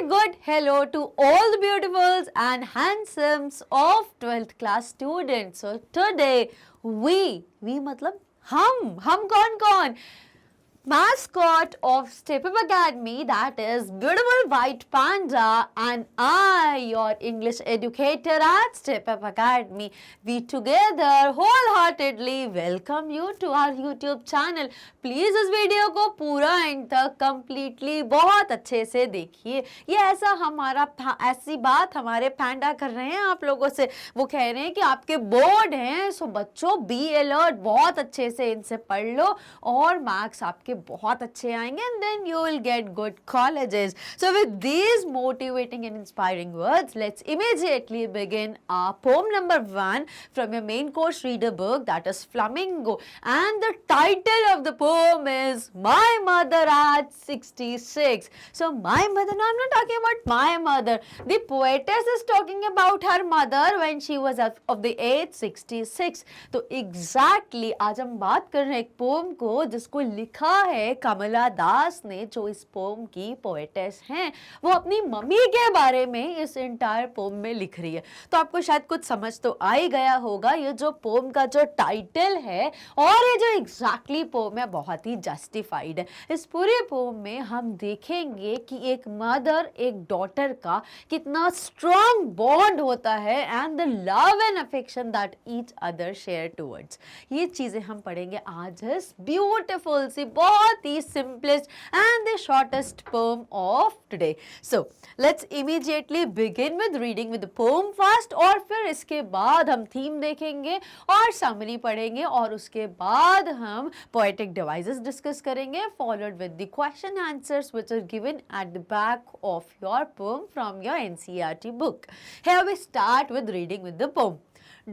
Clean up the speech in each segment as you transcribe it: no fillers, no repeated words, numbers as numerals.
very good hello to all the beautifuls and handsomes of 12th class students. So today we मतलब हम कौन mascot of Step Up Academy, that is beautiful white panda, and I, your English educator at Step Up Academy, we together wholeheartedly welcome you to our YouTube channel. Please इस video को पूरा and तक completely बहुत अच्छे से देखिए. ये ऐसी बात हमारे पैंडा कर रहे हैं आप लोगों से. वो कह रहे हैं कि आपके बोर्ड हैं, सो बच्चों बी अलर्ट, बहुत अच्छे से इनसे पढ़ लो और मार्क्स आपके बहुत अच्छे आएंगे and then you will get good colleges. So with these motivating and inspiring words, let's immediately begin our poem number 1 from your main course reader book, that is Flamingo, and the title of the poem is My Mother at 66. So my mother, no, I'm not talking about my mother. The poetess is talking about her mother when she was of the age 66. तो exactly आज हम बात कर रहे हैं एक pome को जिसको लिखा है कमला दास ने, जो इस पोम की पोएटेस हैं. वो अपनी मम्मी के बारे में इस इंटायर पोम में लिख रही है. तो आपको शायद कुछ समझ तो आ ही गया होगा ये जो पोम का जो टाइटल है और ये जो एग्जैक्टली पोम है बहुत ही जस्टिफाइड है. इस पूरे पोम में हम देखेंगे कि एक मदर एक डॉटर का कितना स्ट्रॉन्ग बॉन्ड होता है and the love and affection that each other share towards. ये चीजें हम पढ़ेंगे आज इस ब्यूटिफुल सी बहुत ही simplest and the shortest poem of today. So let's immediately begin with reading with the poem first, और फिर इसके बाद हम थीम देखेंगे और समरी पढ़ेंगे और उसके बाद हम पोएटिक डिवाइसेस डिस्कस करेंगे, followed with the question answers which are given at the back of your poem from your NCERT book. Here we start with reading with the poem.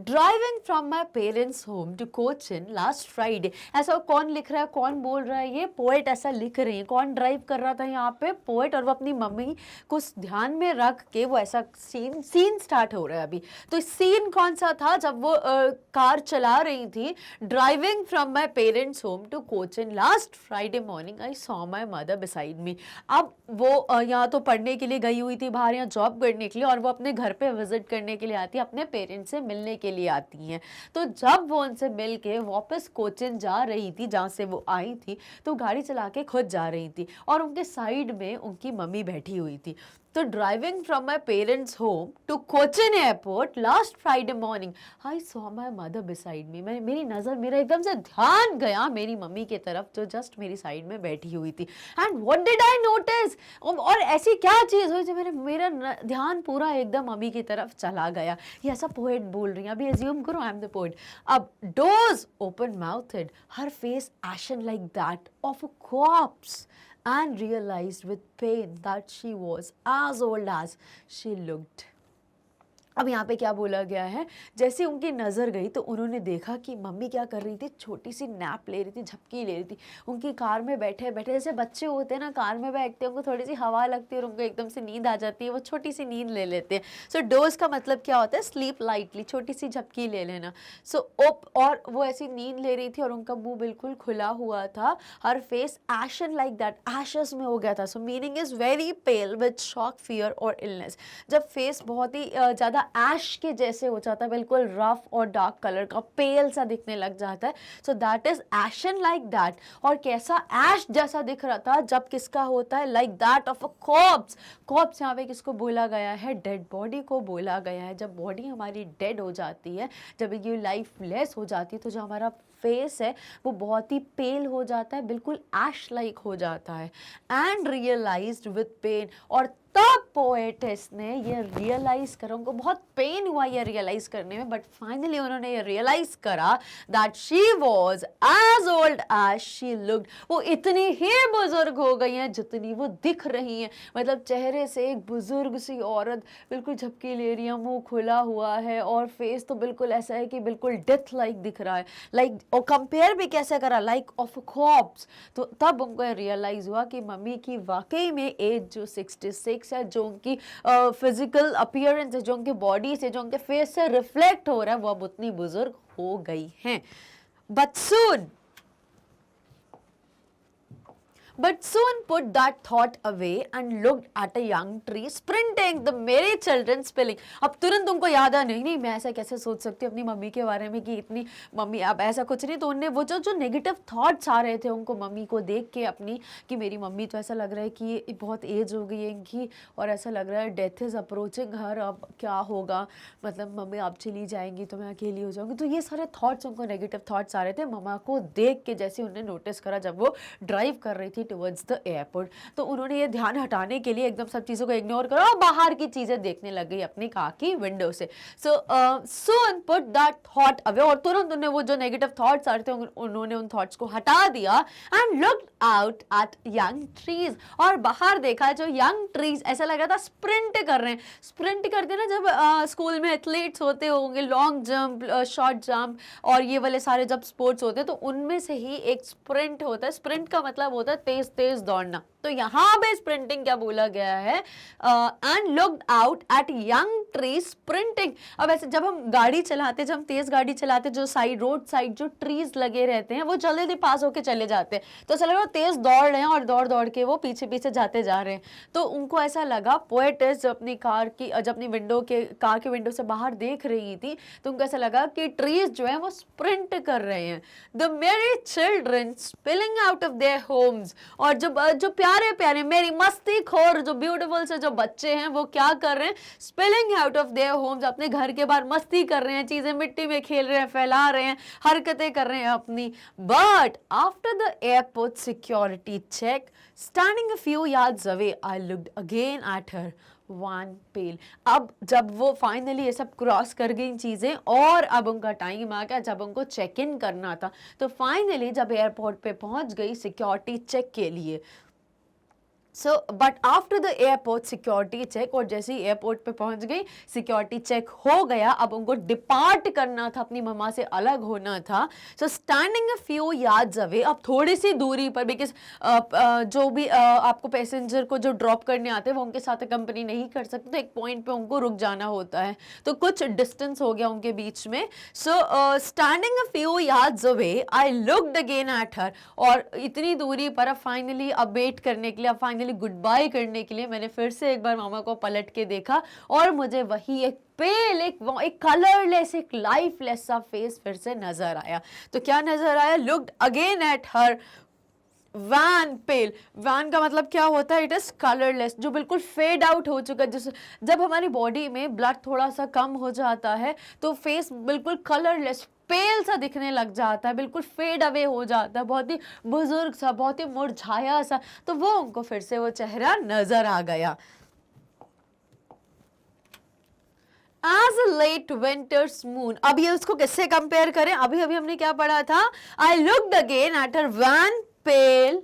Driving from my parents' home to Cochin last Friday. ऐसा कौन लिख रहा है, कौन बोल रहा है? ये पोएट ऐसा लिख रहे हैं. कौन ड्राइव कर रहा था यहाँ पे? पोएट. और वो अपनी मम्मी को ध्यान में रख के वो ऐसा सीन स्टार्ट हो रहा है अभी. तो सीन कौन सा था? जब वो कार चला रही थी. Driving from my parents home to Cochin last Friday morning I saw my mother beside me. अब वो यहाँ तो पढ़ने के लिए गई हुई थी बाहर, यहाँ जॉब करने के लिए, और वो अपने घर पे विजिट करने के लिए आती है, अपने पेरेंट्स से मिलने के लिए आती हैं. तो जब वो उनसे मिल के वापस कोचिन जा रही थी जहाँ से वो आई थी, तो गाड़ी चला के खुद जा रही थी और उनके साइड में उनकी मम्मी बैठी हुई थी. तो driving from my parents home to Cochin airport last Friday morning I saw my mother beside me. मेरा एकदम से ध्यान गया मेरी मम्मी की तरफ जो जस्ट मेरी साइड में बैठी हुई थी. And what did I notice, और ऐसी क्या चीज़ हुई जो मेरा ध्यान पूरा एकदम मम्मी की तरफ चला गया. ये ऐसा पोएट बोल रही है. अभी एज्यूम करो आई एम द पोएट. अब doors open mouthed, her face ashen like that of a corps, and realized with pain that she was as old as she looked. अब यहाँ पे क्या बोला गया है, जैसे उनकी नज़र गई तो उन्होंने देखा कि मम्मी क्या कर रही थी, छोटी सी नैप ले रही थी, झपकी ले रही थी. उनकी कार में बैठे बैठे, जैसे बच्चे होते हैं ना कार में बैठते हैं, उनको थोड़ी सी हवा लगती है और उनको एकदम से नींद आ जाती है, वो छोटी सी नींद ले लेते हैं. सो डोज का मतलब क्या होता है, स्लीप लाइटली, छोटी सी झपकी ले लेना. सो और वो ऐसी नींद ले रही थी और उनका मुंह बिल्कुल खुला हुआ था. हर face ashen like that, ashes में हो गया था. So meaning is very pale with shock, fear और इलनेस. जब फेस बहुत ही ज़्यादा ऐश के जैसे हो जाता है, बिल्कुल रफ और डार्क कलर का, पेल सा दिखने लग जाता है. So that is ation like that. और कैसा ऐश जैसा दिख रहा था जब किसका होता है, like that of a corps. Corps यहाँ पे किसको बोला गया है, डेड बॉडी को बोला गया है. जब बॉडी हमारी डेड हो जाती है, जब ये लाइफ लेस हो जाती है, तो जो हमारा फेस है वो बहुत ही पेल हो जाता है, बिल्कुल ऐश लाइक हो जाता है. एंड रियलाइज्ड विद पेन, और तब पोएटेस ने ये रियलाइज करा, उनको बहुत पेन हुआ ये रियलाइज करने में, बट फाइनली उन्होंने ये रियलाइज करा that she was as old as she looked. वो इतनी ही बुजुर्ग हो गई हैं जितनी वो दिख रही हैं. मतलब चेहरे से एक बुजुर्ग सी औरत बिल्कुल झपकी ले रही है, मुंह खुला हुआ है और फेस तो बिल्कुल ऐसा है कि बिल्कुल डेथ लाइक दिख रहा है. लाइक और कंपेयर भी कैसे करा, लाइक ऑफ अ कॉर्प्स. तो तब उनको रियलाइज हुआ कि मम्मी की वाकई में एज जो 66 है, जो उनकी फिजिकल अपीयरेंस है, जो उनकी बॉडी से, जो उनके फेस से रिफ्लेक्ट हो रहा है, वो अब उतनी बुजुर्ग हो गई हैं. But but soon put that thought away and looked at a young tree sprinting, the merry children spilling. अब तुरंत उनको याद आया, नहीं नहीं मैं ऐसा कैसे सोच सकती हूँ अपनी मम्मी के बारे में कि इतनी मम्मी अब ऐसा कुछ नहीं, तो उनने वो जो नेगेटिव थॉट्स आ रहे थे उनको मम्मी को देख के अपनी, कि मेरी मम्मी तो ऐसा लग रहा है कि बहुत एज हो गई है इनकी और ऐसा लग रहा है डेथ इज़ अप्रोचिंग हर, अब क्या होगा, मतलब मम्मी आप चली जाएंगी तो मैं अकेली हो जाऊंगी। तो ये सारे थॉट्स उनको नेगेटिव थॉट्स आ रहे थे मम्मा को देख के, जैसे उन्हें नोटिस करा जब वो ड्राइव कर रही थी टुवर्ड्स द एयरपोर्ट। तो उन्होंने ये ध्यान हटाने के लिए एकदम सब चीज़ों को इग्नोर करा और बाहर की चीज़ें देखने लग गई अपनी कार की विंडो से। सो सून पुट दैट थॉट अवे, और तुरंत उन्हें वो जो नेगेटिव थॉट्स आ रहे थे उन्होंने उन थॉट्स को हटा दिया and looked out at young trees, और बाहर देखा जो यंग ट्रीज ऐसा लग रहा था स्प्रिंट कर रहे हैं। स्प्रिंट करते ना जब स्कूल में एथलीट्स होते होंगे, लॉन्ग जंप, शॉर्ट जंप और ये वाले सारे जब स्पोर्ट्स होते हैं तो उनमें से ही एक स्प्रिंट होता है। स्प्रिंट का मतलब होता है तेज तेज दौड़ना, तो यहाँ पे स्प्रिंटिंग क्या बोला गया है, and looked out at young tree sprinting. अब ऐसे जब हम गाड़ी चलाते, जब हम तेज गाड़ी चलाते, जो साइड रोड साइड जो ट्रीज लगे रहते हैं वो जल्दी जल्दी पास होके चले जाते हैं, तो ऐसा लगा तेज दौड़ रहे हैं और दौड़ दौड़ के वो पीछे पीछे जाते जा रहे हैं। तो उनको ऐसा लगा, पोएटेस जब अपनी कार की, जब अपनी विंडो के कार के विंडो से बाहर देख रही थी तो उनको ऐसा लगा कि ट्रीज जो है वो स्प्रिंट कर रहे हैं। द मेरी children spilling out of their homes, और जो प्यारे प्यारे मेरी मस्ती खोर जो ब्यूटीफुल से जो बच्चे हैं वो क्या कर रहे हैं, spilling out of their homes, अपने घर के बाहर मस्ती कर रहे हैं, चीजें मिट्टी में खेल रहे हैं, फैला रहे हैं, हरकतें कर रहे हैं अपनी। But after the airport security check standing a few yards away I looked again at her wan pale. अब जब वो फाइनली ये सब क्रॉस कर गई चीज़ें और अब उनका टाइम आ गया जब उनको चेक इन करना था, तो फाइनली जब एयरपोर्ट पे पहुंच गई सिक्योरिटी चेक के लिए, so but after the airport security check, और जैसे ही एयरपोर्ट पे पहुंच गई सिक्योरिटी चेक हो गया, अब उनको डिपार्ट करना था, अपनी मम्मा से अलग होना था। So standing a few yards away, अब थोड़ी सी दूरी पर, बिकॉज जो भी आपको पैसेंजर को जो ड्रॉप करने आते हैं वो उनके साथ कंपनी नहीं कर सकते, तो एक पॉइंट पे उनको रुक जाना होता है, तो कुछ डिस्टेंस हो गया उनके बीच में। So standing a few yards away I looked again at her, और इतनी दूरी पर अब फाइनली अब वेट करने के लिए, अब फाइनली गुड बाय करने के लिए मैंने फिर से एक बार मामा को पलट के देखा और मुझे वही एक पेल, एक कलरलेस, एक लाइफलेस सा फेस फिर से नजर आया। तो क्या नजर आया, looked again at her wan pale. Wan का मतलब क्या होता है, इट इज कलरलेस, जो बिल्कुल फेड आउट हो चुका है। जैसे जब हमारी बॉडी में ब्लड थोड़ा सा कम हो जाता है तो फेस बिल्कुल कलरलेस पेल सा दिखने लग जाता है, बिल्कुल फेड अवे हो जाता है, बहुत ही बुजुर्ग सा, बहुत ही मुरझाया सा। तो वो उनको फिर से वो चेहरा नजर आ गया। As a late winter's moon, अब ये उसको किससे कंपेयर करें, अभी अभी हमने क्या पढ़ा था, I looked again at her wan pale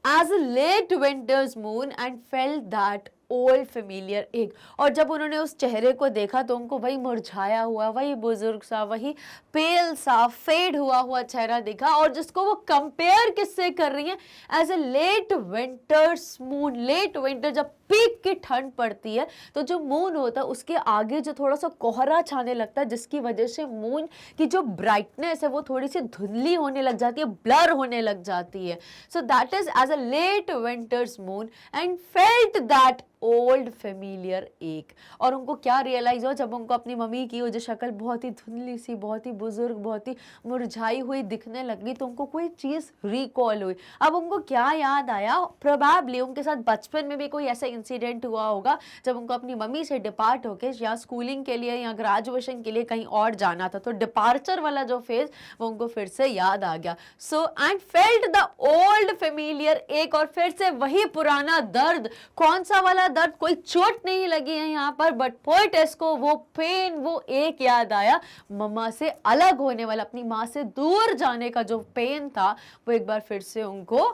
as a late winter's moon and felt that old familiar ache, और जब उन्होंने उस चेहरे को देखा तो उनको वही मुरझाया हुआ, वही बुजुर्ग सा, वही पेल सा, फेड हुआ चेहरा दिखा, और जिसको वो कंपेयर किससे कर रही है, as a late winter's moon. Late winter जब पीक की ठंड पड़ती है तो जो मून होता है उसके आगे जो थोड़ा सा कोहरा छाने लगता है, जिसकी वजह से मून की जो ब्राइटनेस है वो थोड़ी सी धुंधली होने लग जाती है, ब्लर होने लग जाती है। So that is as a late winter's moon and felt that old familiar ache. और उनको क्या रियलाइज हुआ जब उनको अपनी मम्मी की वो जो शक्ल बहुत ही धुंधली सी, बहुत ही बुजुर्ग, बहुत ही मुरझाई हुई दिखने लगी, तो उनको कोई चीज़ रिकॉल हुई। अब उनको क्या याद आया, प्रोबेबली उनके साथ बचपन में भी कोई ऐसा इंसिडेंट हुआ होगा जब उनको अपनी मम्मी से डिपार्ट होके या स्कूलिंग के लिए या ग्रेजुएशन के लिए कहीं और जाना था, तो डिपार्चर वाला जो फेज वो उनको फिर से याद आ गया। So and felt the old familiar ache, और फिर से वही पुराना दर्द। कौन सा वाला दर्द, कोई चोट नहीं लगी है यहाँ पर, बट पोएटेस को वो पेन, वो एक याद आया, मम्मा से अलग होने वाला, अपनी माँ से दूर जाने का जो पेन था वो एक बार फिर से उनको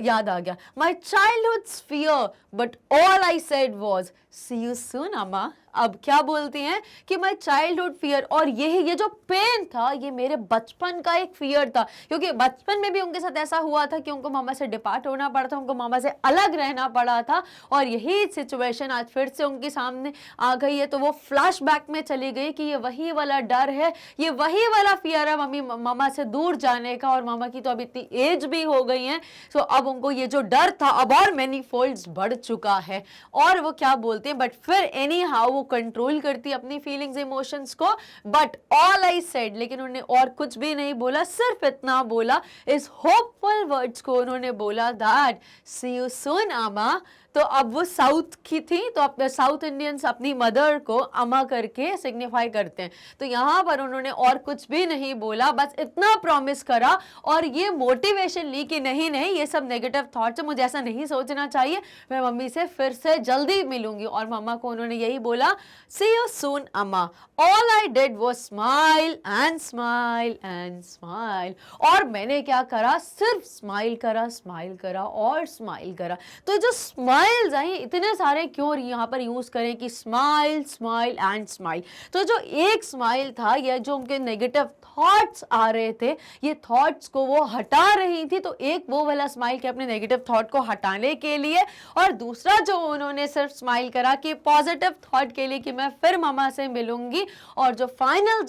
याद आ गया। My childhood fear but all I said was see you soon अम्मा। अब क्या बोलती हैं कि माई चाइल्डहुड फियर, और ये जो पेन था ये मेरे बचपन का एक फियर था, क्योंकि बचपन में भी उनके साथ ऐसा हुआ था कि उनको मामा से डिपार्ट होना पड़ा था, उनको मामा से अलग रहना पड़ा था, और यही सिचुएशन आज फिर से उनके सामने आ गई है। तो वो फ्लैशबैक में चली गई कि ये वही वाला डर है, ये वही वाला फियर है मम्मी मामा से दूर जाने का, और मामा की तो अब इतनी एज भी हो गई है, सो अब उनको ये जो डर था अब और मैनी फोल्ड्स बढ़ चुका है। और वो क्या बोलते हैं, बट फिर एनी हाउ वो कंट्रोल करती अपनी फीलिंग्स इमोशंस को, बट ऑल आई सेड, लेकिन उन्होंने और कुछ भी नहीं बोला, सिर्फ इतना बोला, इस होपफुल वर्ड्स को उन्होंने बोला दैट सी यू सून अम्मा। तो अब वो साउथ की थी, तो अपने साउथ इंडियंस अपनी मदर को अम्मा करके सिग्निफाई करते हैं, तो यहाँ पर उन्होंने और कुछ भी नहीं बोला, बस इतना प्रॉमिस करा और ये मोटिवेशन ली कि नहीं नहीं ये सब नेगेटिव थॉट्स है, मुझे ऐसा नहीं सोचना चाहिए, मैं मम्मी से फिर से जल्दी मिलूंगी। और मम्मा को उन्होंने यही बोला सी यू सून अम्मा। All I did was smile and smile and smile, और मैंने क्या करा, सिर्फ स्माइल करा और स्माइल करा। तो जो स्माइल्स आई इतने सारे क्यों यहाँ पर यूज करें कि स्माइल स्माइल एंड स्माइल। तो जो एक स्माइल था, या जो उनके नेगेटिव थॉट्स आ रहे थे, ये थॉट्स को वो हटा रही थी, तो एक वो वाला स्माइल के अपने नेगेटिव थॉट को हटाने के लिए, और दूसरा जो उन्होंने सिर्फ स्माइल करा कि पॉजिटिव थॉट के लिए कि मैं फिर मामा से मिलूंगी। और जो फाइनल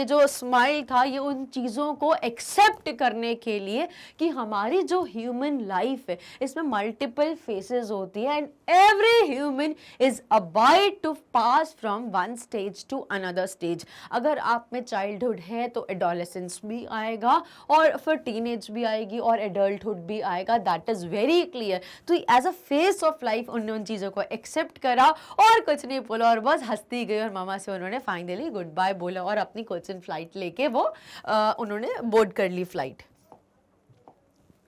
जो स्माइल था ये उन चीज़ों को एक्सेप्ट करने के लिए कि हमारी जो ह्यूमन लाइफ है इसमें मल्टीपल फेसेस होती है, and every human is abide to pass from one stage to another stage. अगर आप में चाइल्डहुड है तो एडोलेसेंस भी आएगा, और फिर टीनेज भी आएगी, और एडल्टहुड भी आएगा, दैट इज वेरी क्लियर। तो as a face of life उन्होंने उन चीज़ों को एक्सेप्ट करा और कुछ नहीं बोला, और बस हंसती गई, और मामा से उन्होंने फाइनली गुड बाय बोला, और अपनी कोचिंग फ्लाइट लेके वो उन्होंने बोर्ड कर ली flight.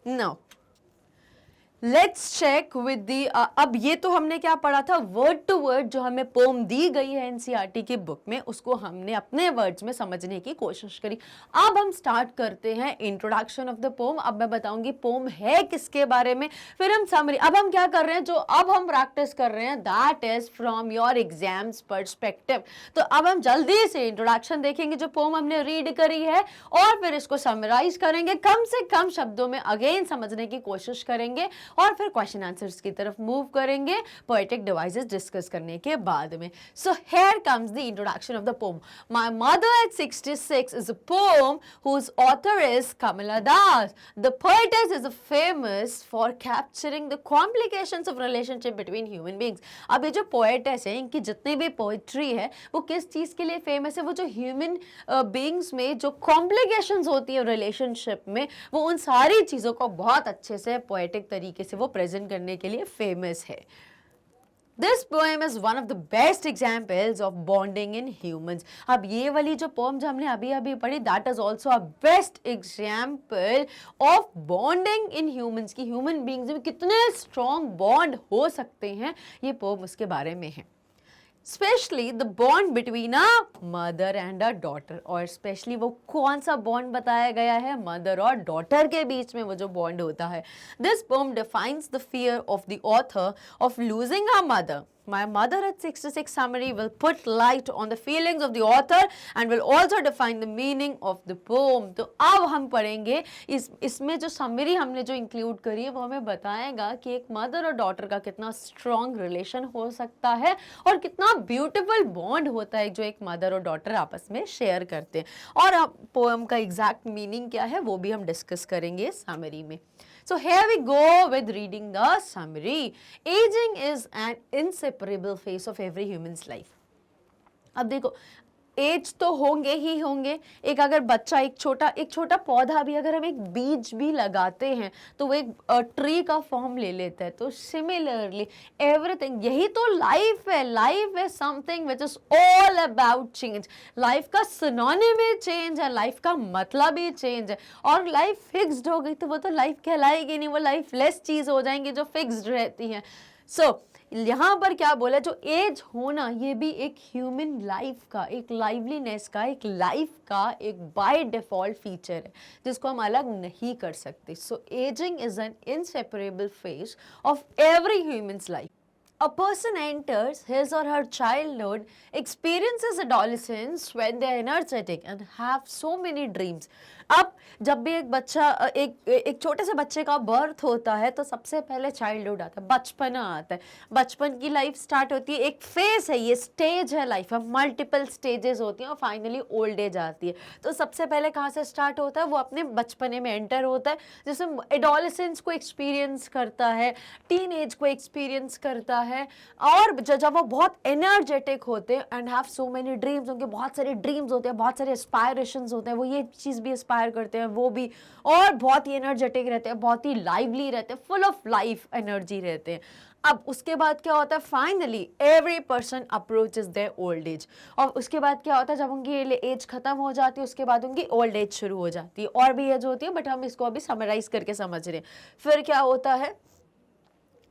Now let's check with the, अब ये तो हमने क्या पढ़ा था, वर्ड टू वर्ड जो हमें पोम दी गई है एनसीईआरटी की बुक में, उसको हमने अपने वर्ड्स में समझने की कोशिश करी। अब हम स्टार्ट करते हैं इंट्रोडक्शन ऑफ द पोम। अब मैं बताऊंगी पोम है किसके बारे में, फिर हम समरी। अब हम क्या कर रहे हैं, जो अब हम प्रैक्टिस कर रहे हैं that is from your exams perspective. तो अब हम जल्दी से इंट्रोडक्शन देखेंगे जो पोम हमने रीड करी है, और फिर इसको समराइज करेंगे, कम से कम शब्दों में अगेन समझने की कोशिश करेंगे, और फिर क्वेश्चन आंसर्स की तरफ मूव करेंगे पोएटिक डिवाइसेस डिस्कस करने के बाद में। So here comes the introduction of the pome. My mother eight 66 is a poem whose author is Kamala Das. The poetess is famous for capturing the complications of relationship between human beings. अब ये जो poetess है, इनकी जितनी भी poetry है वो किस चीज़ के लिए फेमस है, वो जो ह्यूमन बींग्स में जो कॉम्प्लिकेशंस होती है रिलेशनशिप में, वो उन सारी चीज़ों को बहुत अच्छे से पोएटिक तरीके से वो प्रेजेंट करने के लिए फेमस है। This poem is one of the best examples of bonding in humans. अब ये वाली जो पोम जो हमने अभी अभी पढ़ी, that is also a best example of bonding in humans, कि human beings में कितने strong bond हो सकते हैं, ये पोम उसके बारे में है। Specially the bond between a mother and a daughter, और स्पेशली वो कौन सा बॉन्ड बताया गया है, मदर और डॉटर के बीच में वो जो बॉन्ड होता है। This pome defines the fear of the author of losing a mother. My mother at 66 summary will put light on the feelings of the author and will also define the meaning of the poem. तो अब हम पढ़ेंगे इसमें जो summary हमने जो include करी है वो हमें बताएगा कि एक मदर और डॉटर का कितना स्ट्रॉन्ग रिलेशन हो सकता है, और कितना ब्यूटीफुल बॉन्ड होता है जो एक मदर और डॉटर आपस में शेयर करते हैं। और अब पोएम का एग्जैक्ट मीनिंग क्या है वो भी हम डिस्कस करेंगे समरी में। So here we go with reading the summary. Aging is an inseparable phase of every human's life. अब देखो, एज तो होंगे ही होंगे। एक अगर बच्चा एक छोटा पौधा भी अगर हम एक बीज भी लगाते हैं तो वो एक ट्री का फॉर्म ले लेता है। तो सिमिलरली एवरीथिंग, यही तो लाइफ है। Life is something which is all about change. Life का सिनोनिम ही चेंज है, लाइफ का मतलब ही चेंज है। और लाइफ फिक्स्ड हो गई तो वो तो लाइफ कहलाएगी नहीं, वो लाइफ लेस चीज हो जाएंगी जो फिक्स्ड रहती है। सो यहाँ पर क्या बोला, जो एज होना ये भी एक ह्यूमन लाइफ का, एक लाइवलीनेस का, एक लाइफ का एक बाय डिफॉल्ट फीचर है जिसको हम अलग नहीं कर सकते। So ageing is an inseparable phase of every human's life. A person enters his or her childhood, experiences adolescence when they are energetic and have so many dreams. अब जब भी एक बच्चा एक छोटे से बच्चे का बर्थ होता है तो सबसे पहले चाइल्डहुड आता है, बचपना आता है, बचपन की लाइफ स्टार्ट होती है, एक फेज है, ये स्टेज है लाइफ में, मल्टीपल स्टेजेस होती हैं और फाइनली ओल्ड एज आती है। तो सबसे पहले कहाँ से स्टार्ट होता है, वो अपने बचपने में एंटर होता है, जिसमें एडोलेसेंस को एक्सपीरियंस करता है, टीन एज को एक्सपीरियंस करता है, और जब वो बहुत एनर्जेटिक होते हैं and have so many dreams, उनके बहुत सारे ड्रीम्स होते हैं, बहुत सारे एस्पायरेशंस होते हैं, वो ये चीज़ भी एस्पायर करते हैं, वो भी, और बहुत ही एनर्जेटिक रहते हैं, बहुत ही लाइवली रहते हैं, फुल ऑफ लाइफ एनर्जी रहते हैं। अब उसके बाद क्या होता है, finally every person approaches their old age, और उसके बाद क्या होता है, जब उनकी एज खत्म हो जाती है उसके बाद उनकी ओल्ड एज शुरू हो जाती है, और भी एज होती है बट हम इसको अभी समराइज करके समझ रहे हैं। फिर क्या होता है,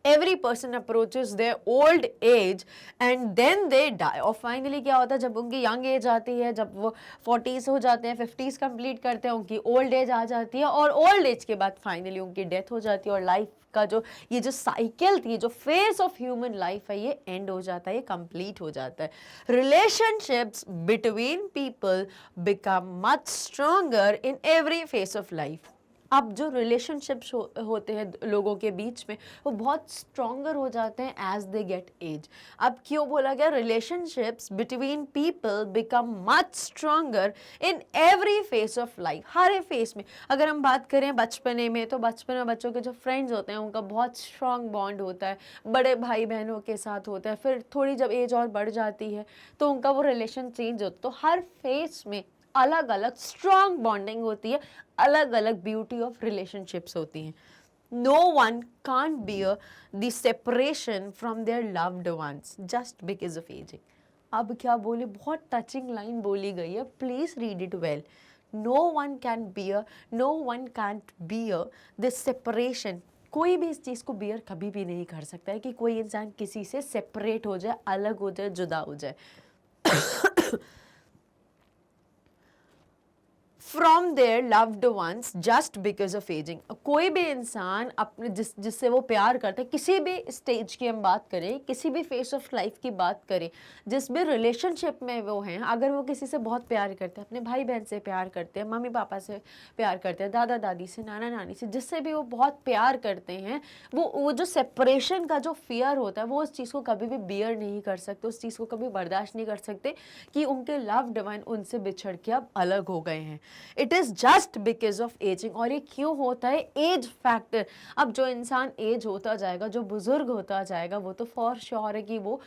every person approaches their old age and then they die, और फाइनली क्या होता है, जब उनकी यंग एज आती है, जब वो 40s हो जाते हैं, 50s कंप्लीट करते हैं, उनकी ओल्ड एज आ जाती है, और ओल्ड एज के बाद फाइनली उनकी डेथ हो जाती है, और लाइफ का जो ये जो साइकिल थी, जो फेज ऑफ ह्यूमन लाइफ है, ये एंड हो जाता है, ये कंप्लीट हो जाता है। Relationships between people become much stronger in every phase of life. अब जो रिलेशनशिप्स होते हैं लोगों के बीच में, वो बहुत स्ट्रॉन्गर हो जाते हैं एज दे गेट एज। अब क्यों बोला गया, relationships between people become much stronger in every phase of life, हर एक फेस में। अगर हम बात करें बचपने में, तो बचपन में बच्चों के जो फ्रेंड्स होते हैं उनका बहुत स्ट्रॉन्ग बॉन्ड होता है, बड़े भाई बहनों के साथ होता है। फिर थोड़ी जब एज और बढ़ जाती है तो उनका वो रिलेशन चेंज होता है। तो हर फेस में अलग अलग स्ट्रॉन्ग बॉन्डिंग होती है, अलग अलग ब्यूटी ऑफ रिलेशनशिप्स होती हैं। No one can't bear the separation from their loved ones just because of ageing. अब क्या बोले, बहुत टचिंग लाइन बोली गई है, please read it well. No one can't bear this separation, कोई भी इस चीज़ को बियर कभी भी नहीं कर सकता है कि कोई इंसान किसी से सेपरेट हो जाए, अलग हो जाए, जुदा हो जाए from their loved ones just because of ageing. कोई भी इंसान अपने जिससे वो प्यार करते हैं, किसी भी स्टेज की हम बात करें, किसी भी फेस ऑफ लाइफ की बात करें, जिस भी रिलेशनशिप में वो हैं, अगर वो किसी से बहुत प्यार करते हैं, अपने भाई बहन से प्यार करते हैं, मम्मी पापा से प्यार करते हैं, दादा दादी से, नाना नानी से, जिससे भी वो बहुत प्यार करते हैं, वो जो सेपरेशन का जो फियर होता है, वो उस चीज़ को कभी भी बियर नहीं कर सकते, उस चीज़ को कभी बर्दाश्त नहीं कर सकते कि उनके लव्ड वन उनसे बिछड़ के अब अलग हो गए हैं। It is just because of ageing. और ये क्यों होता है, एज फैक्टर। अब जो इंसान एज होता जाएगा, जो बुजुर्ग होता जाएगा, वो तो फॉर श्योर है कि वो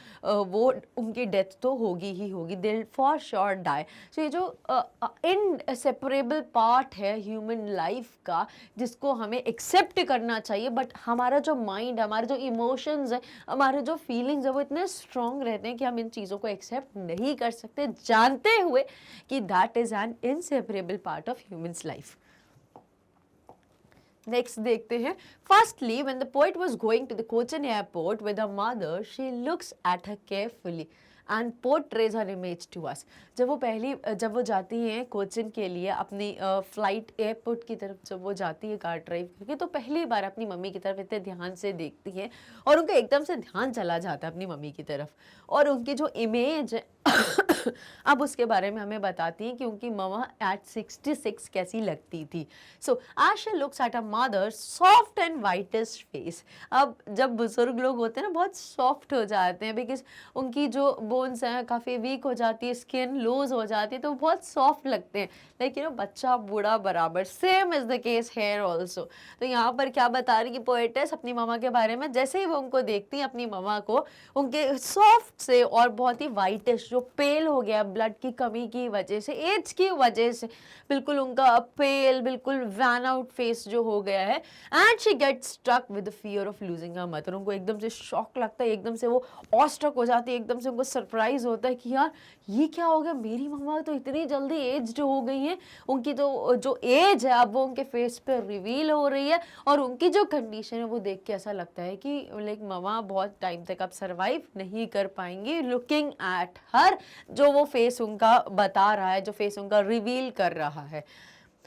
उनकी डेथ तो होगी ही होगी, दे फॉर श्योर डाई। सो ये जो इनसेपरेबल पार्ट है ह्यूमन लाइफ का, जिसको हमें एक्सेप्ट करना चाहिए, बट हमारा जो माइंड, हमारे जो इमोशंस है, हमारे जो फीलिंग्स है, वो इतने स्ट्रॉन्ग रहते हैं कि हम इन चीज़ों को एक्सेप्ट नहीं कर सकते, जानते हुए कि that is an inseparable part of humans life. Next देखते हैं। Firstly, when the poet was going to the Cochin airport with her mother, she looks at her carefully and portrays her image to us. जब वो जाती हैं कोचिन के लिए, अपनी flight airport की तरफ जब वो जाती है कार ड्राइव करके, तो पहली बार अपनी मम्मी की तरफ इतने ध्यान से देखती हैं, और उनका एकदम से ध्यान चला जाता है अपनी मम्मी की तरफ, और उनकी जो इमेज है अब उसके बारे में हमें बताती हैं कि उनकी मम्मा एट 66 कैसी लगती थी। So Asha looks at a mother soft and whitest face. अब जब बुजुर्ग लोग होते हैं ना, बहुत सॉफ्ट हो जाते हैं, बिकॉज उनकी जो बोन्स हैं काफ़ी वीक हो जाती है, स्किन लूज हो जाती है, तो बहुत सॉफ्ट लगते हैं। लेकिन बच्चा बूढ़ा बराबर, same is the case here also. तो यहाँ पर क्या बता रही कि पोएटेस अपनी मम्मा के बारे में, जैसे ही वो उनको देखती हैं अपनी मम्मा को, उनके सॉफ्ट से और बहुत ही वाइटिश, जो पेल हो गया ब्लड की कमी की वजह से, एज की वजह से, बिल्कुल उनका पेल, बिल्कुल वैन आउट फेस जो हो गया है। And she get struck with the fear of losing her mother. उनको एकदम से शॉक लगता है, एकदम से वो ऑस्ट्रक हो जाती है, एकदम से उनको सरप्राइज होता है कि यार ये क्या हो गया, मेरी मम्मा तो इतनी जल्दी एज जो हो गई है, उनकी तो जो एज है अब वो उनके फेस पे रिवील हो रही है, और उनकी जो कंडीशन है वो देख के ऐसा लगता है कि लाइक मम्मा बहुत टाइम तक अब सर्वाइव नहीं कर पाएंगी। लुकिंग एट हर, जो वो फेस उनका बता रहा है, जो फेस उनका रिवील कर रहा है।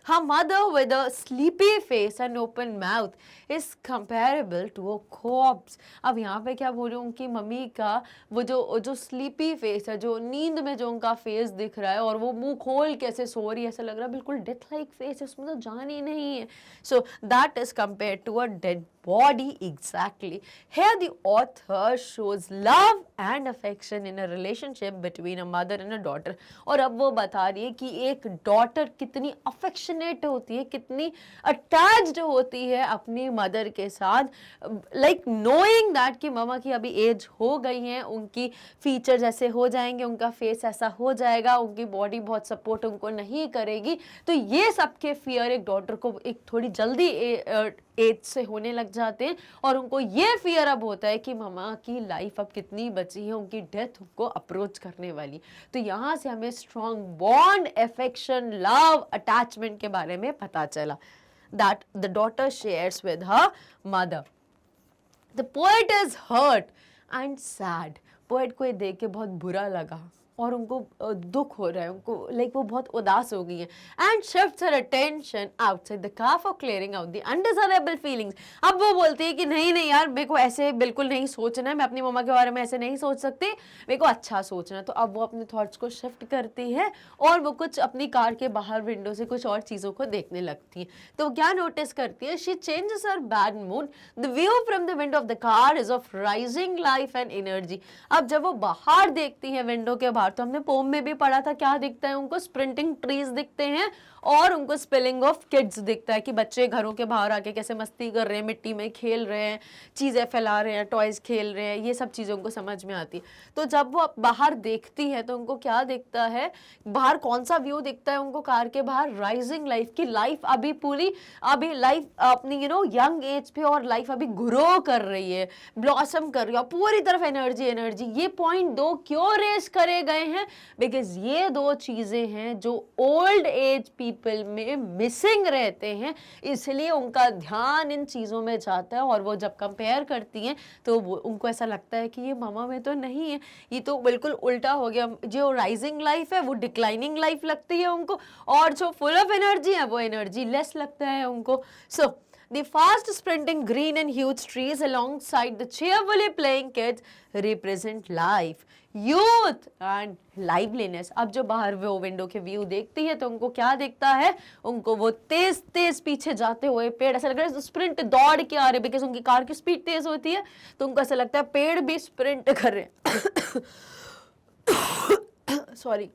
Her mother with a sleepy face and open mouth is comparable to a corpse. अब यहाँ पे क्या बोल रही हूँ, उनकी मम्मी का वो जो स्लीपी फेस है, जो नींद में जो उनका फेस दिख रहा है, और वो मुंह खोल के ऐसे सो रही है, ऐसा लग रहा है बिल्कुल डेथ लाइक फेस है, उसमें तो जान ही नहीं है. So that is compared to a dead body. Exactly. Here the author shows love and affection in a relationship between a mother and a daughter. और अब वो बता रही है कि एक डॉटर कितनी अफेक्शनेट होती है, कितनी अटैच्ड होती है अपनी मदर के साथ, लाइक नोइंग दैट कि ममा की अभी एज हो गई है, उनकी फीचर्स ऐसे हो जाएंगे, उनका फेस ऐसा हो जाएगा, उनकी बॉडी बहुत सपोर्ट उनको नहीं करेगी. तो ये सबके फियर एक डॉटर को एक थोड़ी जल्दी एज से होने लग जाते हैं, और उनको ये फियर अब होता है कि ममा की लाइफ अब कितनी बची है, उनकी डेथ उनको अप्रोच करने वाली. तो यहाँ से हमें strong bond, affection, love, attachment के बारे में पता चला. That the daughter shares with her mother. The poet is hurt and sad. Poet को ये देख के बहुत बुरा लगा और उनको दुख हो रहा है, उनको लाइक वो बहुत उदास हो गई है. And shifts her attention outside the car for clearing out the undesirable feelings. अब वो बोलती है कि नहीं नहीं यार, मेरे को ऐसे बिल्कुल नहीं सोचना है, मैं अपनी मम्मा के बारे में ऐसे नहीं सोच सकती, मेरे को अच्छा सोचना है. तो अब वो अपने थॉट्स को शिफ्ट करती है और वो कुछ अपनी कार के बाहर विंडो से कुछ और चीज़ों को देखने लगती है. तो क्या नोटिस करती है, she changes her bad mood. The view from the window of the car is of rising life and energy. अब जब वो बाहर देखती है विंडो के बाहर, तो हमने पोम में भी पढ़ा था, क्या दिखता है उनको, स्प्रिंटिंग ट्रीज दिखते हैं और उनको स्पेलिंग ऑफ किड्स दिखता है कि बच्चे घरों के बाहर आके कैसे मस्ती कर रहे हैं, मिट्टी में खेल रहे हैं, चीज़ें फैला रहे हैं, टॉयज खेल रहे हैं, ये सब चीज़ें उनको समझ में आती है. तो जब वो बाहर देखती है तो उनको क्या दिखता है, बाहर कौन सा व्यू दिखता है उनको, कार के बाहर राइजिंग लाइफ की. लाइफ अभी पूरी, अभी लाइफ अपनी यंग एज पे, और लाइफ अभी ग्रो कर रही है, ब्लॉसम कर रही है, पूरी तरफ एनर्जी एनर्जी. ये पॉइंट दो क्यों रेस करे गए हैं, बिकॉज ये दो चीजें हैं जो ओल्ड एज पीपल में मिसिंग रहते हैं, इसलिए उनका ध्यान इन चीजों में जाता है. और वो जब कंपेयर करती हैं तो उनको ऐसा लगता है कि ये मामा में तो नहीं है, ये तो बिल्कुल उल्टा हो गया. जो राइजिंग लाइफ है वो डिक्लाइनिंग लाइफ लगती है उनको, और जो फुल ऑफ एनर्जी है वो एनर्जी लेस लगता है उनको. सो the fast sprinting green and huge trees alongside the cheerfully playing kids represent life, youth and liveliness. अब जो बाहर वो विंडो के व्यू देखती है तो उनको क्या दिखता है, उनको वो तेज तेज पीछे जाते हुए पेड़, ऐसा लग रहा है स्प्रिंट दौड़ के आ रहे, बिकॉज उनकी कार की स्पीड तेज होती है, तो उनको ऐसा लगता है पेड़ भी स्प्रिंट कर रहे हैं. Sorry.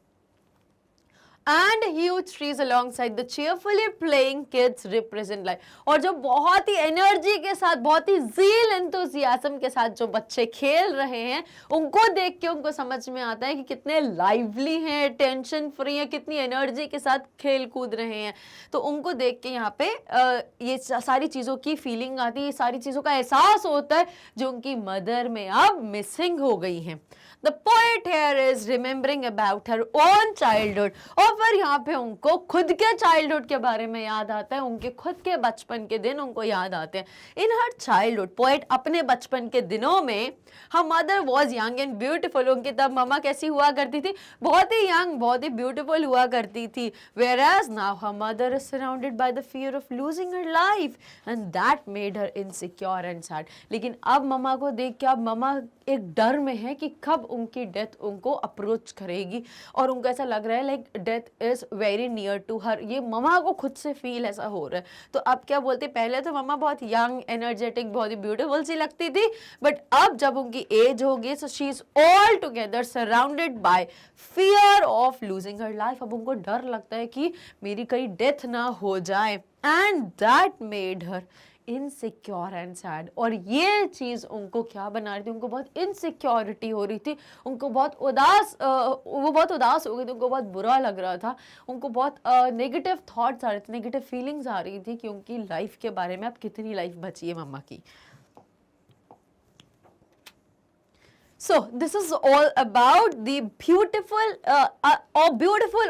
And huge trees alongside the cheerfully playing kids represent life. और जो बहुत ही एनर्जी के साथ, बहुत ही ज़ील एंथुसियाज्म के साथ जो बच्चे खेल रहे हैं, उनको देख के उनको समझ में आता है कि कितने लाइवली हैं, टेंशन फ्री हैं, कितनी एनर्जी के साथ खेल कूद रहे हैं. तो उनको देख के यहाँ पे ये सारी चीज़ों की फीलिंग आती है, ये सारी चीज़ों का एहसास होता है जो उनकी मदर में अब मिसिंग हो गई हैं. The poet here is remembering about her own childhood. और फिर यहाँ पे उनको खुद के चाइल्डहुड के बारे में याद आता है, उनके खुद के बचपन के दिन उनको याद आते हैं. इन हर चाइल्डहुड, पोएट अपने बचपन के दिनों में, her mother was young and beautiful. उनकी तब मम्मा कैसी हुआ करती थी, बहुत ही यंग, बहुत ही ब्यूटीफुल हुआ करती थी. Whereas now her mother is surrounded by the fear of losing her life and that made her insecure and sad. लेकिन अब मम्मा को देख के अब मम्मा एक डर में है कि कब उनकी डेथ उनको अप्रोच करेगी, और उनको ऐसा लग रहा है like death is very near to her. ये मम्मा को खुद से फील ऐसा हो रहा है. तो अब क्या बोलते, पहले तो मम्मा बहुत यंग, एनर्जेटिक, बहुत ही ब्यूटीफुल सी लगती थी, बट अब जब उनकी एज होगी, so she is all together surrounded by fear of losing her life. अब उनको डर लगता है कि मेरी कहीं डेथ ना हो जाए, and that made her insecure and sad. और ये चीज़ उनको क्या बना रही थी, उनको बहुत इनसिक्योरिटी हो रही थी, उनको बहुत उदास, वो बहुत उदास हो गई थी, उनको बहुत बुरा लग रहा था, उनको बहुत नेगेटिव थॉट्स आ रहे थे, नेगेटिव फीलिंग्स आ रही थी कि उनकी लाइफ के बारे में अब कितनी लाइफ बची है मम्मा की. So this is all about the beautiful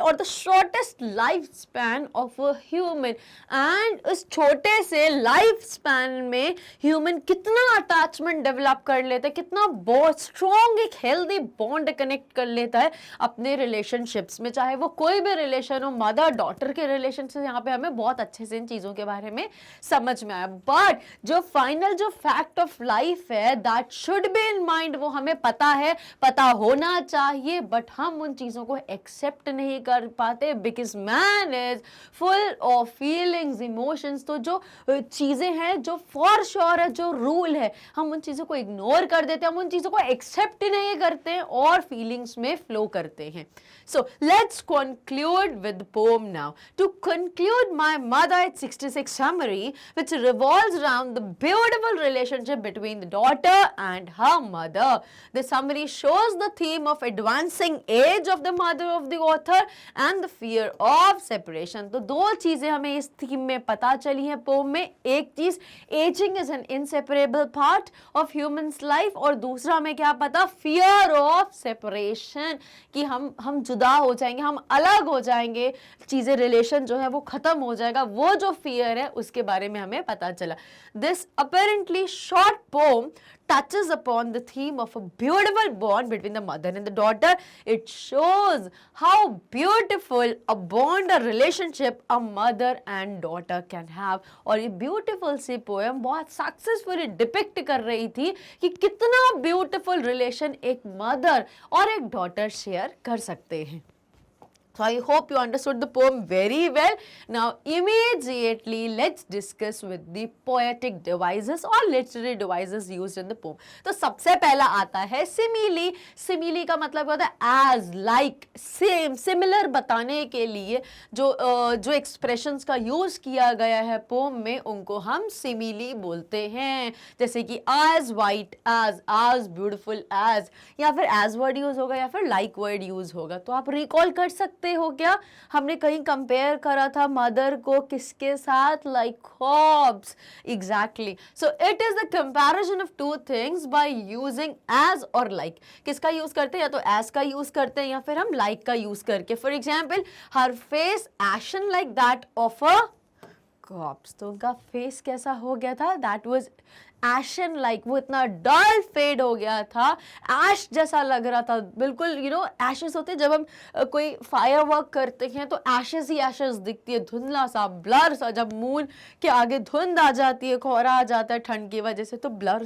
or the shortest lifespan of a human. And उस छोटे से लाइफ स्पैन में ह्यूमन कितना अटैचमेंट डेवलप कर लेता है, कितना बहुत स्ट्रॉन्ग एक हेल्दी बॉन्ड कनेक्ट कर लेता है अपने रिलेशनशिप्स में, चाहे वो कोई भी रिलेशन हो, मदर डॉटर के रिलेशन से। यहाँ पे हमें बहुत अच्छे से इन चीज़ों के बारे में समझ में आया। बट जो फाइनल जो फैक्ट ऑफ लाइफ है that should be in mind, वो हमें पता है, पता होना चाहिए, बट हम उन चीजों को एक्सेप्ट नहीं कर पाते because man is full of feelings, emotions. तो जो चीजें हैं, जो फॉर श्योर है, जो रूल है, हम उन चीजों को इग्नोर कर देते हैं, हम उन चीजों को एक्सेप्ट नहीं करते हैं और फीलिंग्स में फ्लो करते हैं। So let's conclude with the poem now. To conclude my Mother at 66 summary, which revolves around the beautiful relationship between the daughter and her mother. The summary shows the theme of advancing age of the mother of the author and the fear of separation. तो दो चीजें हमें इस theme में पता चली हैं pome में। एक चीज, aging is an inseparable part of human's life, और दूसरा हमें क्या पता, fear of separation, कि हम जुदा हो जाएंगे, हम अलग हो जाएंगे, चीजें, रिलेशन जो है वो खत्म हो जाएगा, वो जो फियर है उसके बारे में हमें पता चला। This apparently short poem touches upon the theme of a beautiful bond between the mother and the daughter. It shows how beautiful a bond, a relationship a mother and daughter can have. और ये beautiful सी poem बहुत successfully depict कर रही थी कि कितना beautiful relation एक mother और एक daughter share कर सकते हैं। So I hope you understood the poem very well. Now immediately let's discuss with the poetic devices or literary devices used in the poem. तो सबसे पहला आता है simile. Simile का मतलब होता है as, like, same, similar बताने के लिए जो expressions का use किया गया है poem में, उनको हम simile बोलते हैं। जैसे कि as white as beautiful as, या फिर as word use होगा या फिर like word use होगा। तो आप recall कर सकते हो क्या, हमने कहीं कंपेयर करा था मदर को किसके साथ, लाइक हॉब्स। Exactly, so it is the comparison of two things by using as और लाइक। किसका यूज करते हैं, या तो एज का यूज करते हैं या फिर हम लाइक का यूज करके। For example, her face ashen like that of a cops. तो उनका फेस कैसा हो गया था, दैट वाज एशन लाइक, वो इतना डल फेड हो गया था, ऐश जैसा लग रहा था बिल्कुल। एशेस होते हैं जब हम कोई फायर वर्क करते हैं तो एशेस ही एशेस दिखती है, धुंधला सा, ब्लर सा। जब मून के आगे धुंध आ जाती है, कोहरा आ जाता है ठंड की वजह से, तो ब्लर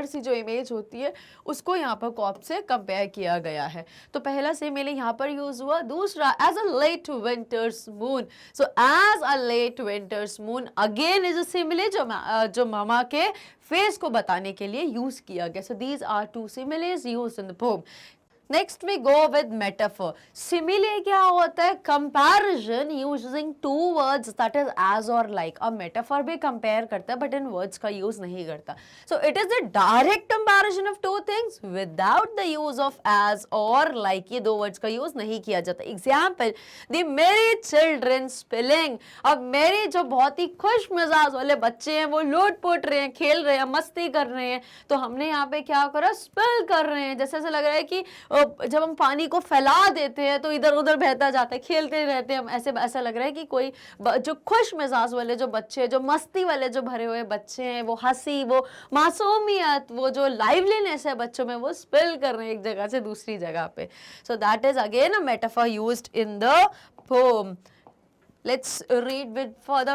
सी जो इमेज होती है उसको यहाँ पर कॉप से कंपेयर किया गया है। तो पहला सिमिले यहाँ पर यूज हुआ। दूसरा, as a late winter's moon. So as a late winter's moon again is a simile जो मामा के फेस को बताने के लिए यूज किया गया। So these are two similes used in the poem. Next we go with metaphor. Simile क्या होता है, comparison using two words that is as और लाइक। अब मेटाफर भी कंपेयर करता है बट इन वर्ड्स का यूज नहीं करता। So it is the direct comparison of two things without the use of as और लाइक। ये दो वर्ड्स का यूज नहीं किया जाता। एग्जाम्पल, द मेरी चिल्ड्रन स्पिलिंग। अब मेरी जो बहुत ही खुश मिजाज वाले बच्चे हैं वो लूट पुट रहे हैं, खेल रहे हैं, मस्ती कर रहे हैं, तो हमने यहाँ पे क्या करा, स्पिल कर रहे हैं। जैसे ऐसा लग रहा है कि जब हम पानी को फैला देते हैं तो इधर उधर बहता जाता है, खेलते रहते हैं हम, ऐसा लग रहा है कि कोई जो खुश मिजाज वाले जो बच्चे, जो मस्ती वाले जो भरे हुए बच्चे हैं, वो हंसी, वो मासूमियत, वो जो लाइवलीनेस है बच्चों में, वो स्पिल कर रहे हैं एक जगह से दूसरी जगह पे। सो that is again a metaphor used in the pome. Let's read with further